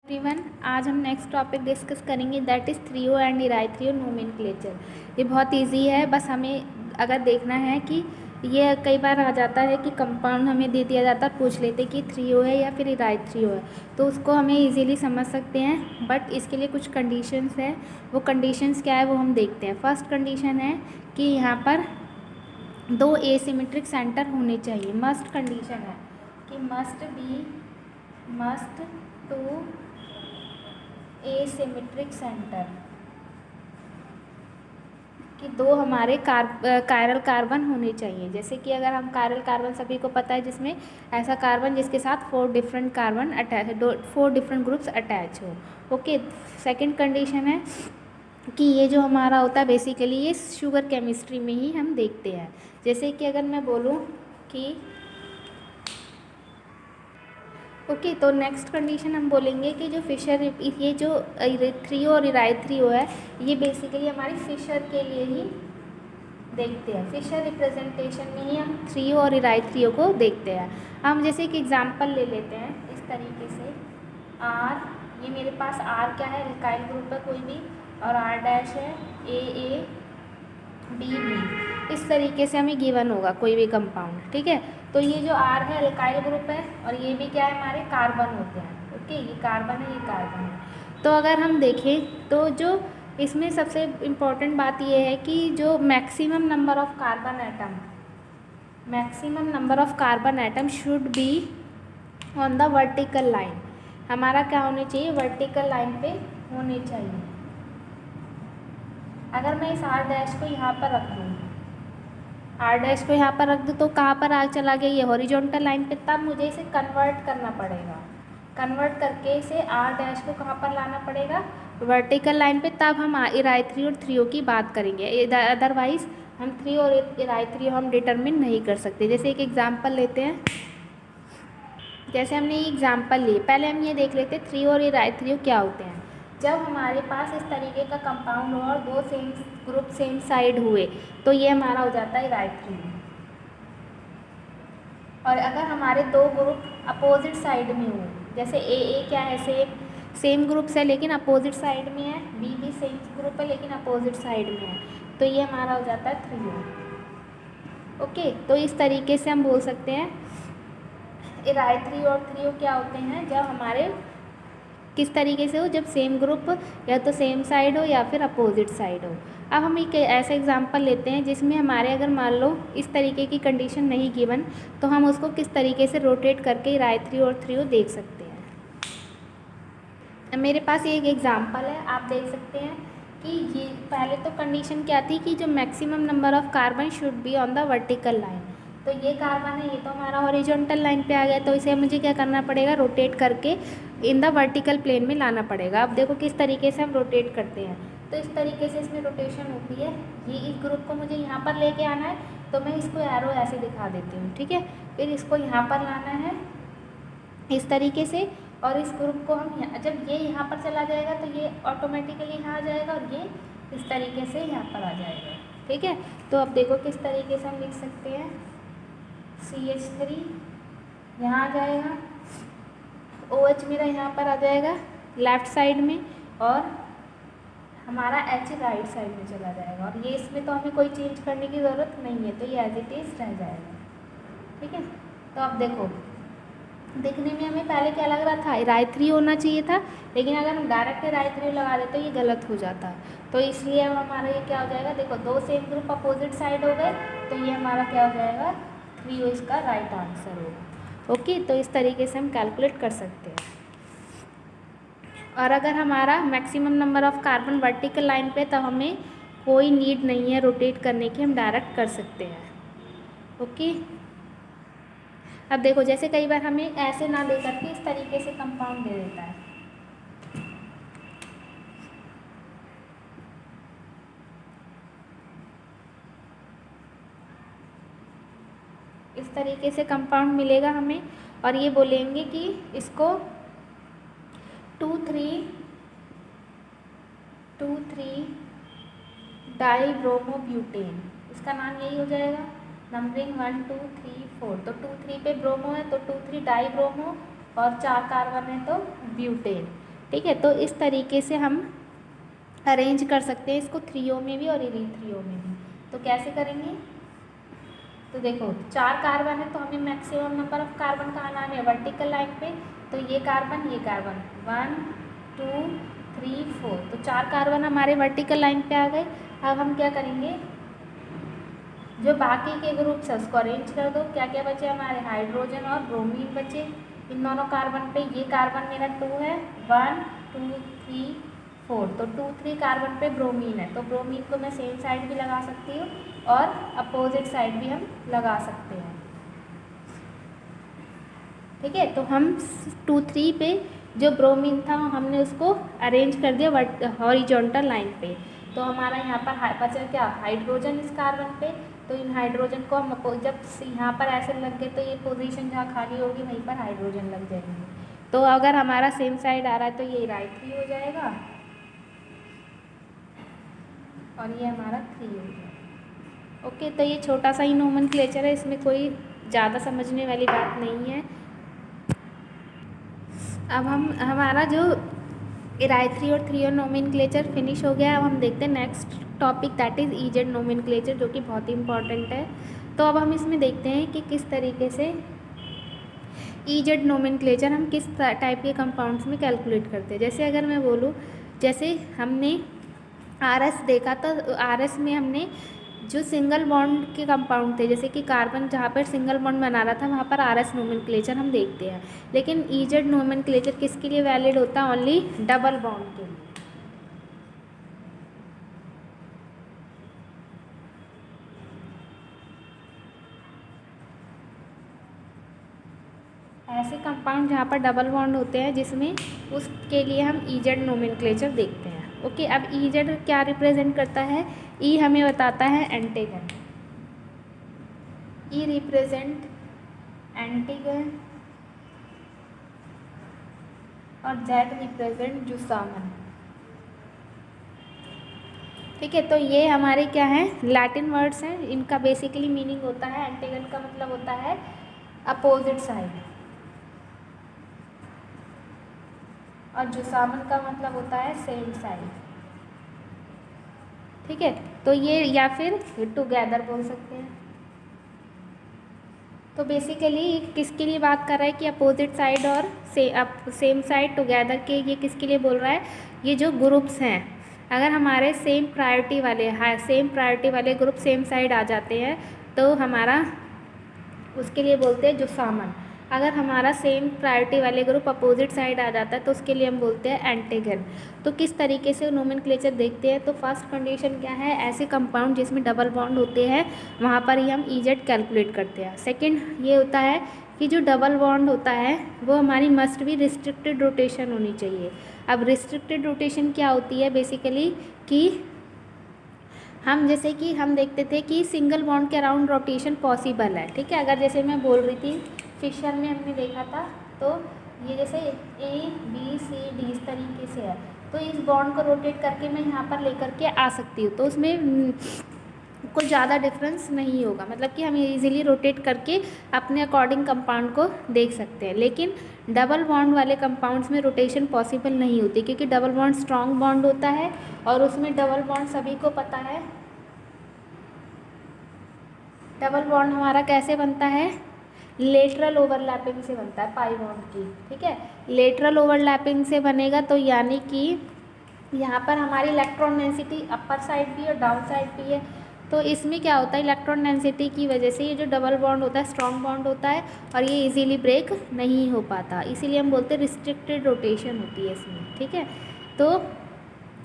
Everyone, आज हम next topic discuss करेंगे that is threo and erythro nomenclature. ये बहुत इजी है, बस हमें अगर देखना है कि ये कई बार आ जाता है कि कंपाउंड हमें दे दिया जाता है, पूछ लेते कि थ्रियो है या फिर इराइथ्रियो है, तो उसको हमें इजीली समझ सकते हैं। बट इसके लिए कुछ कंडीशंस है, वो कंडीशंस क्या है वो हम देखते हैं। फर्स्ट कंडीशन है कि यहाँ पर दो एसिमेट्रिक सेंटर होने चाहिए। मस्ट कंडीशन है कि मस्ट टू एसिमेट्रिक सेंटर, कि दो हमारे कायरल कार्बन होने चाहिए। जैसे कि अगर हम कायरल कार्बन सभी को पता है, जिसमें ऐसा कार्बन जिसके साथ 4 different carbon attach, 4 different groups attach हो। ओके, सेकंड कंडीशन है कि ये जो हमारा होता है बेसिकली ये शुगर केमिस्ट्री में ही हम देखते हैं। जैसे कि अगर मैं बोलूँ कि ओके, तो नेक्स्ट कंडीशन हम बोलेंगे कि जो फिशर, ये जो थ्रियो और इराइथ्रियो है, ये बेसिकली हमारी फिशर के लिए ही देखते हैं। फिशर रिप्रेजेंटेशन में ही हम थ्रियो और इराइथ्रियो को देखते हैं। हम जैसे एक एग्जांपल ले लेते हैं इस तरीके से। आर, ये मेरे पास आर क्या है, एल्काइल ग्रुप है कोई भी, और आर डैश है ए बी बी। इस तरीके से हमें गिवन होगा कोई भी कंपाउंड, ठीक है। तो ये जो आर है एल्काइल ग्रुप है, और ये भी क्या है, हमारे कार्बन होते हैं। ओके, ये कार्बन है, ये कार्बन है। तो अगर हम देखें तो जो इसमें सबसे इम्पॉर्टेंट बात ये है कि जो maximum number of carbon atom should be on the vertical line. हमारा क्या होने चाहिए, वर्टिकल लाइन पे होने चाहिए। अगर मैं इस आर डैश को यहाँ पर रख दूँ, तो कहाँ पर आ चला गया, ये हॉरिजॉन्टल लाइन पे। तब मुझे इसे कन्वर्ट करना पड़ेगा, कन्वर्ट करके इसे आर डैश को कहाँ पर लाना पड़ेगा, वर्टिकल लाइन पे। तब हम इराइथ्रियो और थ्रियो की बात करेंगे, अदरवाइज हम थ्रियो और इराइथ्रियो हम डिटरमिन नहीं कर सकते। जैसे एक एग्जांपल लेते हैं, जैसे हमने ये एग्जांपल लिए, पहले हम ये देख लेते थ्रियो और इराइथ्रियो क्या होते हैं। जब हमारे पास इस तरीके का कंपाउंड हो और दो सेम ग्रुप सेम साइड हुए, तो ये हमारा हो जाता है इराइथ्रियो। और अगर हमारे दो ग्रुप अपोजिट साइड में हो, जैसे ए क्या है, सेम ग्रुप्स है लेकिन अपोजिट साइड में है, बी सेम ग्रुप है लेकिन अपोजिट साइड में है, तो ये हमारा हो जाता है थ्रियो। ओके, तो इस तरीके से हम बोल सकते हैं इराइथ्रियो और थ्रियो क्या होते हैं, जब हमारे किस तरीके से हो, जब सेम ग्रुप या तो सेम साइड हो या फिर अपोजिट साइड हो। अब हम एक ऐसा एग्जांपल लेते हैं जिसमें हमारे अगर मान लो इस तरीके की कंडीशन नहीं गिवन, तो हम उसको किस तरीके से रोटेट करके इराइथ्रियो और थ्रियो देख सकते हैं। मेरे पास ये एक एग्जांपल है, आप देख सकते हैं कि ये पहले तो कंडीशन क्या थी कि जो maximum number of carbon should be on the vertical line. तो ये कार्बन है, ये तो हमारा हॉरिजॉन्टल लाइन पे आ गया, तो इसे मुझे क्या करना पड़ेगा, रोटेट करके इन द वर्टिकल प्लेन में लाना पड़ेगा। अब देखो किस तरीके से हम रोटेट करते हैं, तो इस तरीके से इसमें रोटेशन होती है। ये इस ग्रुप को मुझे यहाँ पर लेके आना है, तो मैं इसको एरो ऐसे दिखा देती हूँ, ठीक है। फिर इसको यहाँ पर लाना है इस तरीके से, और इस ग्रुप को हम जब ये यहाँ पर चला जाएगा तो ये ऑटोमेटिकली यहाँ आ जाएगा, और ये इस तरीके से यहाँ पर आ जाएगा, ठीक है। तो अब देखो किस तरीके से हम लिख सकते हैं, CH3 यहाँ आ जाएगा, OH मेरा यहाँ पर आ जाएगा लेफ़्ट साइड में, और हमारा H राइट साइड में चला जाएगा। और ये इसमें तो हमें कोई चेंज करने की ज़रूरत नहीं है, तो ये एज इट इज़ रह जाएगा, ठीक है। तो अब देखो, देखने में हमें पहले क्या लग रहा था, इराइथ्रियो होना चाहिए था, लेकिन अगर हम डायरेक्ट इराइथ्रियो लगा देते तो ये गलत हो जाता। तो इसलिए अब हमारा ये क्या हो जाएगा, देखो दो सेम ग्रुप अपोजिट साइड हो गए, तो ये हमारा क्या हो जाएगा, थ्रियो इसका राइट आंसर होगा। ओके, तो इस तरीके से हम कैलकुलेट कर सकते हैं। और अगर हमारा maximum number of carbon vertical line पे, तो हमें कोई नीड नहीं है रोटेट करने की, हम डायरेक्ट कर सकते हैं। ओके, अब देखो जैसे कई बार हमें ऐसे ना दे करके इस तरीके से कंपाउंड दे देता है, इस तरीके से कंपाउंड मिलेगा हमें, और ये बोलेंगे कि इसको 2,3 डाइब्रोमोब्यूटेन, इसका नाम यही हो जाएगा, नंबरिंग 1 2 3 4। तो 2 3 पे ब्रोमो है तो 2 3 डाइब्रोमो, और 4 कार्बन है तो ब्यूटेन। ठीक है, तो इस तरीके से हम अरेंज कर सकते हैं इसको 3O में भी और इरीथ्रियो में भी। तो कैसे करेंगे, तो देखो 4 कार्बन है तो हमें मैक्सिमम नंबर ऑफ कार्बन कहाँ लाने हैं, वर्टिकल लाइन पे। तो ये कार्बन 1 2 3 4, तो 4 कार्बन हमारे वर्टिकल लाइन पे आ गए। अब हम क्या करेंगे, जो बाकी के ग्रुप्स है उसको अरेंज कर दो। क्या क्या बचे हमारे, हाइड्रोजन और ब्रोमीन बचे इन दोनों कार्बन पे। ये कार्बन मेरा 2 है, 1 2 3 4, तो 2 3 कार्बन पे ब्रोमीन है, तो ब्रोमीन को मैं सेम साइड भी लगा सकती हूँ और अपोजिट साइड भी हम लगा सकते हैं। ठीक है, तो हम 2 3 पे जो ब्रोमीन था हमने उसको अरेंज कर दिया हॉरिजॉन्टल लाइन पे। तो हमारा यहाँ पर बचा क्या, हाइड्रोजन इस कार्बन पे। तो इन हाइड्रोजन को हम जब यहाँ पर ऐसे लग गए तो ये पोजीशन जहाँ खाली होगी वहीं पर हाइड्रोजन लग जाएंगे। तो अगर हमारा सेम साइड आ रहा है तो ये राइट हो जाएगा और ये हमारा 3 हो जाएगा। ओके, तो ये छोटा सा ही नोमेनक्लेचर है, इसमें कोई ज़्यादा समझने वाली बात नहीं है। अब हमारा जो इराइथ्री और 3O नोमेनक्लेचर फिनिश हो गया। अब हम देखते हैं next topic, that is EEZ nomenclature, जो कि बहुत ही इंपॉर्टेंट है। तो अब हम इसमें देखते हैं कि किस तरीके से ईजेड नोमेनक्लेचर हम किस टाइप के कंपाउंड्स में कैलकुलेट करते हैं। जैसे अगर मैं बोलूँ, जैसे हमने RS देखा, तो RS में हमने जो सिंगल बॉन्ड के कंपाउंड थे, जैसे कि कार्बन जहाँ पर सिंगल बॉन्ड बना रहा था वहाँ पर RS नोमेनक्लेचर हम देखते हैं। लेकिन ईजेड नोमेनक्लेचर किसके लिए वैलिड होता है, ओनली डबल बॉन्ड के लिए। ऐसे कंपाउंड जहाँ पर डबल बॉन्ड होते हैं जिसमें, उसके लिए हम ईजेड नोमेनक्लेचर देखते हैं। ओके, अब ईजेड क्या रिप्रेजेंट करता है, ई हमें बताता है एंटीगन, ई रिप्रेजेंट एंटीगन और जेड रिप्रेजेंट जुसामन। ठीक है, तो ये हमारे क्या हैं, लैटिन वर्ड्स हैं। इनका बेसिकली मीनिंग होता है, एंटीगन का मतलब होता है अपोजिट साइड और जुसामन का मतलब होता है सेम साइड। ठीक है, तो ये या फिर टुगेदर बोल सकते हैं। तो बेसिकली किसके लिए बात कर रहा है कि अपोजिट साइड और सेम साइड टुगेदर के, ये किसके लिए बोल रहा है, ये जो ग्रुप्स हैं, अगर हमारे सेम प्रायोरिटी वाले ग्रुप सेम साइड आ जाते हैं तो हमारा उसके लिए बोलते हैं जुसामन। अगर हमारा सेम प्रायोरिटी वाले ग्रुप अपोजिट साइड आ जाता है तो उसके लिए हम बोलते हैं एंटीगन। तो किस तरीके से नोमेनक्लेचर देखते हैं, तो फर्स्ट कंडीशन क्या है, ऐसे कंपाउंड जिसमें डबल बॉन्ड होते हैं वहाँ पर ही हम ईजेड कैलकुलेट करते हैं। सेकंड ये होता है कि जो डबल बॉन्ड होता है वो हमारी मस्ट भी रिस्ट्रिक्टेड रोटेशन होनी चाहिए। अब रिस्ट्रिक्टेड रोटेशन क्या होती है, बेसिकली कि हम जैसे कि हम देखते थे कि सिंगल बॉन्ड के अराउंड रोटेशन पॉसिबल है। ठीक है, अगर जैसे मैं बोल रही थी फिशर में हमने देखा था, तो ये जैसे ABCD इस तरीके से है, तो इस बॉन्ड को रोटेट करके मैं यहाँ पर लेकर के आ सकती हूँ, तो उसमें कोई ज़्यादा डिफरेंस नहीं होगा, मतलब कि हम इजीली रोटेट करके अपने अकॉर्डिंग कंपाउंड को देख सकते हैं। लेकिन डबल बॉन्ड वाले कंपाउंड्स में रोटेशन पॉसिबल नहीं होती, क्योंकि डबल बॉन्ड स्ट्रॉन्ग बॉन्ड होता है और उसमें डबल बॉन्ड सभी को पता है, डबल बॉन्ड हमारा कैसे बनता है, लेटरल ओवरलैपिंग से बनता है, पाई बॉन्ड की। ठीक है, लेटरल ओवरलैपिंग से बनेगा, तो यानी कि यहाँ पर हमारी इलेक्ट्रॉन डेंसिटी अपर साइड भी और डाउन साइड भी है। तो इसमें क्या होता है, इलेक्ट्रॉन डेंसिटी की वजह से ये जो डबल बॉन्ड होता है स्ट्रॉन्ग बॉन्ड होता है और ये इजीली ब्रेक नहीं हो पाता, इसीलिए हम बोलते हैं रिस्ट्रिक्टेड रोटेशन होती है इसमें। ठीक है, तो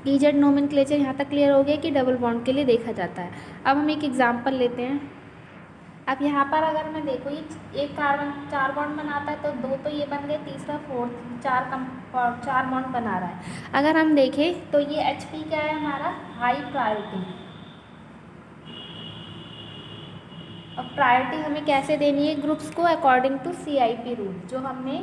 ईजेड नोमेनक्लेचर यहाँ तक क्लियर हो गया कि डबल बॉन्ड के लिए देखा जाता है। अब हम एक एग्जाम्पल लेते हैं। अब यहाँ पर अगर मैं देखूँ, ये एक कार्बन 4 बॉन्ड बनाता है, तो 2 तो ये बन गए, तीसरा 4 4 बॉन्ड बना रहा है। अगर हम देखें तो ये HP क्या है हमारा, हाई प्रायोरिटी। अब प्रायोरिटी हमें कैसे देनी है ग्रुप्स को, अकॉर्डिंग टू CIP रूल, जो हमने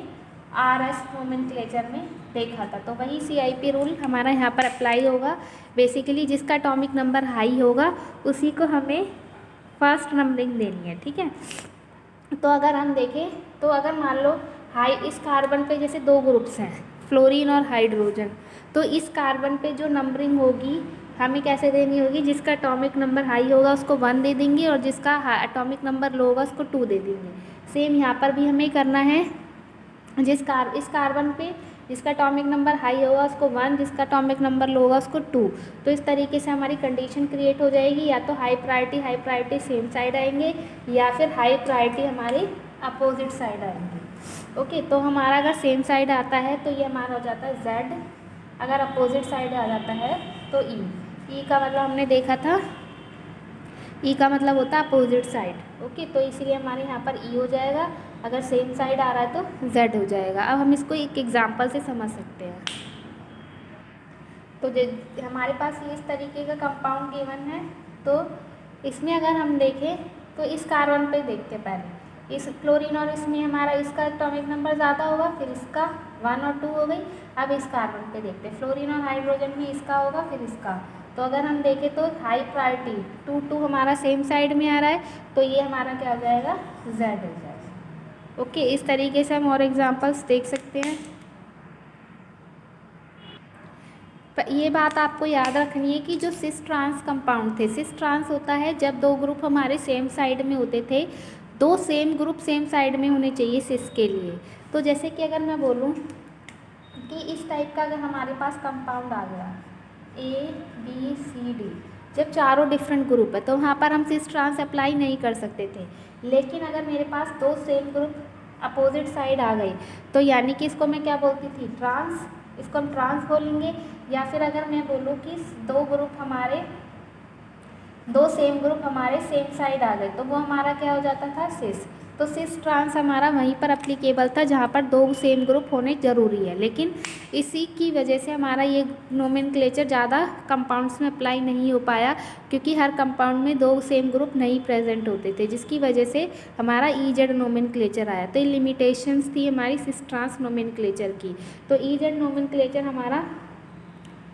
RS नोमेनक्लेचर में देखा था। तो वही CIP रूल हमारा यहाँ पर अप्लाई होगा। बेसिकली जिसका एटॉमिक नंबर हाई होगा उसी को हमें फर्स्ट नंबरिंग देनी है। ठीक है, तो अगर हम देखें तो अगर मान लो हाई इस कार्बन पे जैसे 2 ग्रुप्स हैं, फ्लोरीन और हाइड्रोजन। तो इस कार्बन पे जो नंबरिंग होगी हमें कैसे देनी होगी, जिसका एटॉमिक नंबर हाई होगा उसको 1 दे देंगे और जिसका एटॉमिक नंबर लो होगा उसको 2 दे देंगे। सेम यहाँ पर भी हमें करना है। इस कार्बन पे जिसका एटॉमिक नंबर हाई होगा उसको 1, जिसका एटॉमिक नंबर लो होगा उसको 2। तो इस तरीके से हमारी कंडीशन क्रिएट हो जाएगी, या तो हाई प्रायोरिटी सेम साइड आएंगे या फिर हाई प्रायोरिटी हमारी अपोजिट साइड आएंगे। ओके, तो हमारा अगर सेम साइड आता है तो ये हमारा हो जाता है Z, अगर अपोजिट साइड आ जाता है तो E का मतलब हमने देखा था, E का मतलब होता है अपोजिट साइड। ओके, तो इसीलिए हमारे यहाँ पर E हो जाएगा, अगर सेम साइड आ रहा है तो Z हो जाएगा। अब हम इसको एक एग्जांपल से समझ सकते हैं। तो हमारे पास ये इस तरीके का कंपाउंड गिवन है, तो इसमें अगर हम देखें तो इस कार्बन पे देखते हैं पहले, इस क्लोरीन और इसमें हमारा इसका एटॉमिक नंबर ज़्यादा होगा, फिर इसका 1 और 2 हो गई। अब इस कार्बन पे देखते हैं, फ्लोरीन और हाइड्रोजन में इसका होगा फिर इसका। तो अगर हम देखें तो हाई प्रायोरिटी 2 हमारा सेम साइड में आ रहा है, तो ये हमारा क्या हो जाएगा, Z हो जाएगा। ओके, इस तरीके से हम और एग्जांपल्स देख सकते हैं। ये बात आपको याद रखनी है कि जो सिस ट्रांस कंपाउंड थे, सिस ट्रांस होता है जब 2 ग्रुप हमारे सेम साइड में होते थे, 2 सेम ग्रुप सेम साइड में होने चाहिए सिस के लिए। तो जैसे कि अगर मैं बोलूँ कि इस टाइप का अगर हमारे पास कंपाउंड आ गया ABCD, जब चारों डिफरेंट ग्रुप है तो वहाँ पर हम सिस ट्रांस अप्लाई नहीं कर सकते थे। लेकिन अगर मेरे पास 2 सेम ग्रुप अपोजिट साइड आ गई तो यानी कि इसको मैं क्या बोलती थी, ट्रांस, इसको हम ट्रांस बोलेंगे। या फिर अगर मैं बोलूँ कि 2 सेम ग्रुप हमारे सेम साइड आ गए तो वो हमारा क्या हो जाता था, सिस। तो सिस ट्रांस हमारा वहीं पर अप्लीकेबल था जहाँ पर 2 सेम ग्रुप होने ज़रूरी है। लेकिन इसी की वजह से हमारा ये नोमेनक्लेचर ज़्यादा कंपाउंड्स में अप्लाई नहीं हो पाया, क्योंकि हर कंपाउंड में 2 सेम ग्रुप नहीं प्रेजेंट होते थे, जिसकी वजह से हमारा EZ नोमेनक्लेचर आया। तो ये लिमिटेशंस थी हमारी सिस ट्रांस नोमेनक्लेचर की। तो EZ नोमेनक्लेचर हमारा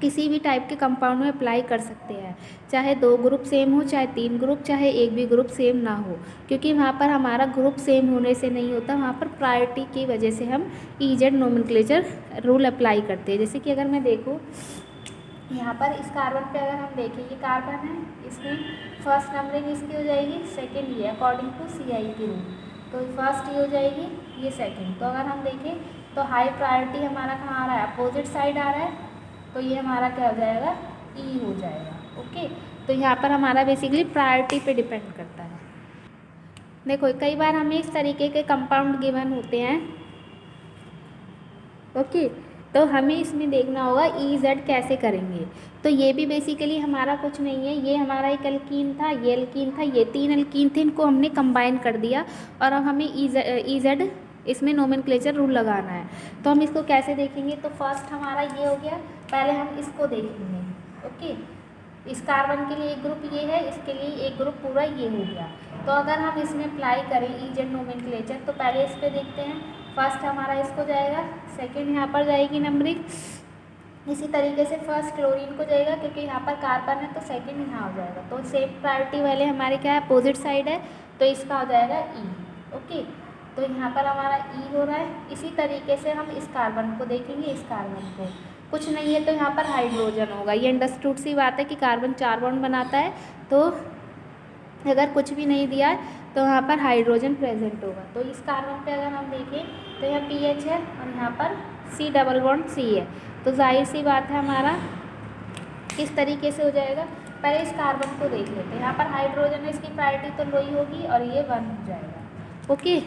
किसी भी टाइप के कंपाउंड में अप्लाई कर सकते हैं, चाहे 2 ग्रुप सेम हो, चाहे 3 ग्रुप, चाहे एक भी ग्रुप सेम ना हो, क्योंकि वहाँ पर हमारा ग्रुप सेम होने से नहीं होता, वहाँ पर प्रायोरिटी की वजह से हम EZ नोमेनक्लेचर रूल अप्लाई करते हैं। जैसे कि अगर मैं देखूँ यहाँ पर इस कार्बन पे अगर हम देखें, ये कार्बन है, इसमें फर्स्ट नंबरिंग इसकी हो जाएगी, सेकेंड ये अकॉर्डिंग टू CIP रूल। तो फर्स्ट ये हो जाएगी, ये सेकेंड। तो अगर हम देखें तो हाई प्रायोरिटी हमारा कहाँ आ रहा है, अपोजिट साइड आ रहा है, तो ये हमारा क्या हो जाएगा, E हो जाएगा। ओके, तो यहाँ पर हमारा बेसिकली प्रायोरिटी पे डिपेंड करता है। देखो कई बार हमें इस तरीके के कंपाउंड गिवन होते हैं। ओके, तो हमें इसमें देखना होगा EZ कैसे करेंगे। तो ये भी बेसिकली हमारा कुछ नहीं है, ये हमारा एक एल्कीन था, ये एल्कीन था, ये 3 एल्कीन थे, इनको हमने कंबाइन कर दिया और अब हमें EZ इसमें नोमेनक्लेचर रूल लगाना है। तो हम इसको कैसे देखेंगे, तो फर्स्ट हमारा ये हो गया, पहले हम इसको देखेंगे। ओके, इस कार्बन के लिए एक ग्रुप ये है, इसके लिए एक ग्रुप पूरा ये हो गया। तो अगर हम इसमें अप्लाई करें EZ नोमेनक्लेचर, तो पहले इस पर देखते हैं। फर्स्ट हमारा इसको जाएगा, सेकेंड यहाँ पर जाएगी नंबरिंग, इसी तरीके से फर्स्ट क्लोरीन को जाएगा, क्योंकि यहाँ पर कार्बन है तो सेकेंड यहाँ हो जाएगा। तो सेम प्रायोरिटी वाले हमारे क्या है, अपोजिट साइड है, तो इसका हो जाएगा E। ओके, तो यहाँ पर हमारा E हो रहा है। इसी तरीके से हम इस कार्बन को देखेंगे, इस कार्बन को कुछ नहीं है तो यहाँ पर हाइड्रोजन होगा। ये अंडरस्टूड सी बात है कि कार्बन 4 बॉन्ड बनाता है, तो अगर कुछ भी नहीं दिया है तो यहाँ पर हाइड्रोजन प्रेजेंट होगा। तो इस कार्बन पे अगर हम देखें तो यहाँ PH है और यहाँ पर C डबल बॉन्ड C है, तो जाहिर सी बात है हमारा किस तरीके से हो जाएगा। पहले इस कार्बन को देख लेते हैं, यहाँ पर हाइड्रोजन है, इसकी प्रायोरिटी तो लो ही होगी और ये 1 हो जाएगा। ओके,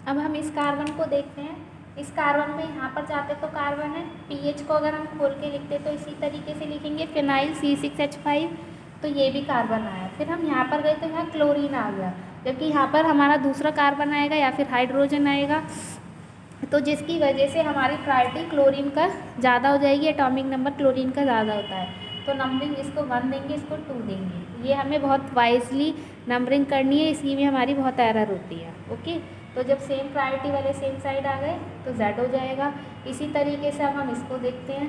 अब हम इस कार्बन को देखते हैं। इस कार्बन में यहाँ पर जाते तो कार्बन है, PH को अगर हम खोल के लिखते तो इसी तरीके से लिखेंगे, फिनाइल C6H5, तो ये भी कार्बन आया। फिर हम यहाँ पर गए तो यहाँ क्लोरीन आ गया, जबकि यहाँ पर हमारा दूसरा कार्बन आएगा या फिर हाइड्रोजन आएगा, तो जिसकी वजह से हमारी प्रायोरिटी क्लोरीन का ज़्यादा हो जाएगी, एटॉमिक नंबर क्लोरीन का ज़्यादा होता है। तो नंबरिंग इसको 1 देंगे, इसको 2 देंगे। ये हमें बहुत वाइजली नंबरिंग करनी है, इसी में हमारी बहुत एरर होती है। ओके, तो जब सेम प्रायोरिटी वाले सेम साइड आ गए तो Z हो जाएगा। इसी तरीके से अब हम इसको देखते हैं,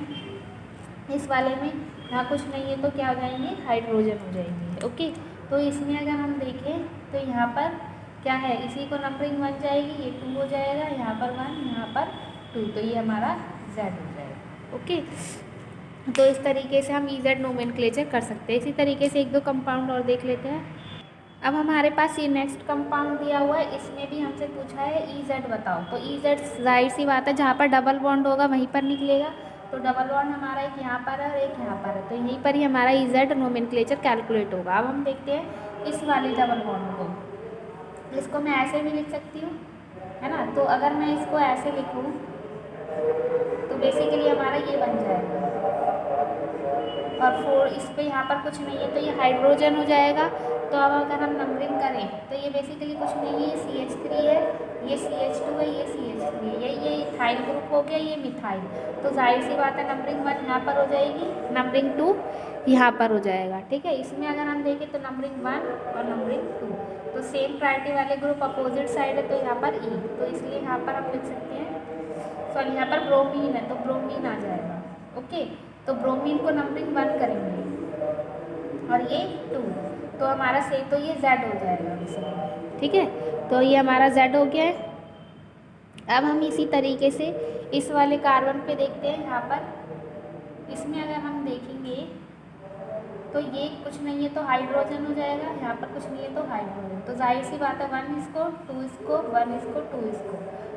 इस वाले में यहाँ कुछ नहीं है तो क्या हो जाएंगे, हाइड्रोजन हो जाएंगे। ओके, तो इसमें अगर हम देखें तो यहाँ पर क्या है, इसी को नंबरिंग 1 जाएगी, ये 2 हो जाएगा, यहाँ पर 1, यहाँ पर 2, तो ये हमारा Z हो जाएगा। ओके, तो इस तरीके से हम EZ नोमेनक्लेचर कर सकते हैं। इसी तरीके से एक दो कंपाउंड और देख लेते हैं। अब हमारे पास ये नेक्स्ट कंपाउंड दिया हुआ है, इसमें भी हमसे पूछा है EZ बताओ। तो EZ जाहिर सी बात है जहाँ पर डबल बॉन्ड होगा वहीं पर निकलेगा। तो डबल बॉन्ड हमारा एक यहाँ पर है और एक यहाँ पर है, तो यहीं पर ही हमारा EZ नोमेनक्लेचर कैलकुलेट होगा। अब हम देखते हैं इस वाले डबल बॉन्ड को, इसको मैं ऐसे भी लिख सकती हूँ, है ना। तो अगर मैं इसको ऐसे लिखूँ तो बेसिकली हमारा ये बन जाएगा, और 4 इस पर यहाँ पर कुछ नहीं है तो ये हाइड्रोजन हो जाएगा। तो अब अगर हम नंबरिंग करें तो ये बेसिकली कुछ नहीं है, ये CH3 है, ये CH2 है, ये CH3 है, ये इथाइल ग्रुप हो गया, ये मिथाइल। तो जाहिर सी बात है नंबरिंग 1 यहाँ पर हो जाएगी, नंबरिंग 2 यहाँ पर हो जाएगा। ठीक है, इसमें अगर हम देखें तो नंबरिंग 1 और नंबरिंग 2, तो सेम प्रायोरिटी वाले ग्रुप अपोजिट साइड है, तो यहाँ पर E, तो इसलिए यहाँ पर हम लिख सकते हैं, सॉरी यहाँ पर ब्रोमीन है तो ब्रोमीन आ जाएगा। ओके, तो ब्रोमीन को नंबरिंग 1 करेंगे और ये 2, तो हमारा से तो ये Z हो जाएगा बेसिकली। ठीक है, तो ये हमारा Z हो गया है। अब हम इसी तरीके से इस वाले कार्बन पे देखते हैं। यहाँ पर इसमें अगर हम देखेंगे तो ये कुछ नहीं है तो हाइड्रोजन हो जाएगा, यहाँ पर कुछ नहीं है तो हाइड्रोजन, तो जाहिर सी बात है 1 इसको 2 इसको 1 इसको 2 इसको,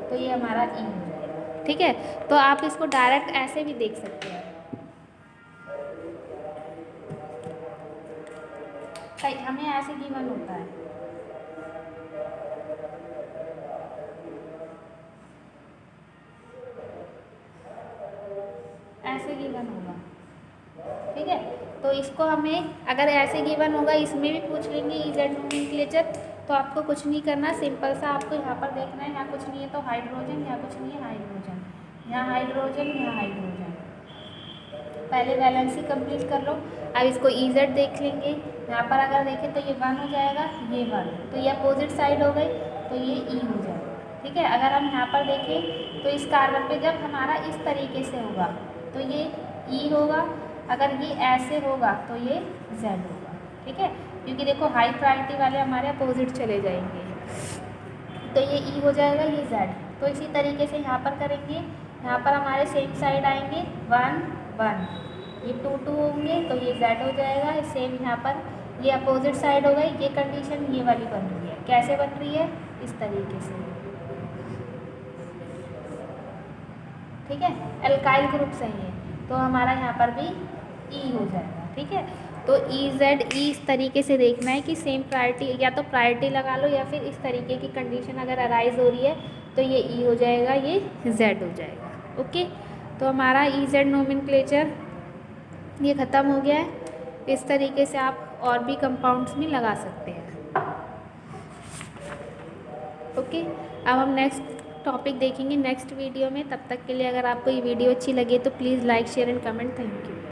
तो ये हमारा E हो जाएगा। ठीक है, तो आप इसको डायरेक्ट ऐसे भी देख सकते हैं। हमें ऐसे गिवन होता है, ऐसे गिवन होगा। ठीक है, तो इसको हमें अगर ऐसे गिवन होगा, इसमें भी पूछ लेंगे EZ नोमेनक्लेचर, तो आपको कुछ नहीं करना, सिंपल सा आपको यहाँ पर देखना है, यहाँ कुछ नहीं है तो हाइड्रोजन, यहाँ कुछ नहीं है हाइड्रोजन, यहाँ हाइड्रोजन, यहाँ हाइड्रोजन। पहले वैलेंसी कंप्लीट कर लो। अब इसको EZ देख लेंगे, यहाँ पर अगर देखें तो ये 1 हो जाएगा, ये 1, तो ये अपोजिट साइड हो गई, तो ये E हो जाएगा। ठीक है, अगर हम यहाँ पर देखें तो इस कार्बन पे जब हमारा इस तरीके से होगा तो ये E होगा, अगर ये ऐसे होगा तो ये Z होगा। ठीक है, क्योंकि देखो हाई प्रायोरिटी वाले हमारे अपोजिट चले जाएंगे, तो ये E हो जाएगा, ये Z। तो इसी तरीके से यहाँ पर करेंगे, यहाँ पर हमारे सेम साइड आएंगे 1 1, ये 2 2 होंगे तो ये Z हो जाएगा। सेम यहाँ पर ये अपोजिट साइड हो गई, ये कंडीशन ये वाली बन रही है। कैसे बन रही है? इस तरीके से। ठीक है, एल्काइल ग्रुप सही है तो हमारा यहाँ पर भी E हो जाएगा। ठीक है, तो EZ E इस तरीके से देखना है कि सेम प्रायोरिटी, या तो प्रायोरिटी लगा लो या फिर इस तरीके की कंडीशन अगर अराइज हो रही है तो ये E हो जाएगा, ये Z हो जाएगा। ओके, तो हमारा EZ नोमेनक्लेचर ये ख़त्म हो गया है। इस तरीके से आप और भी कंपाउंड्स में लगा सकते हैं। ओके, अब हम नेक्स्ट टॉपिक देखेंगे नेक्स्ट वीडियो में। तब तक के लिए अगर आपको ये वीडियो अच्छी लगे तो please like share and comment. Thank you.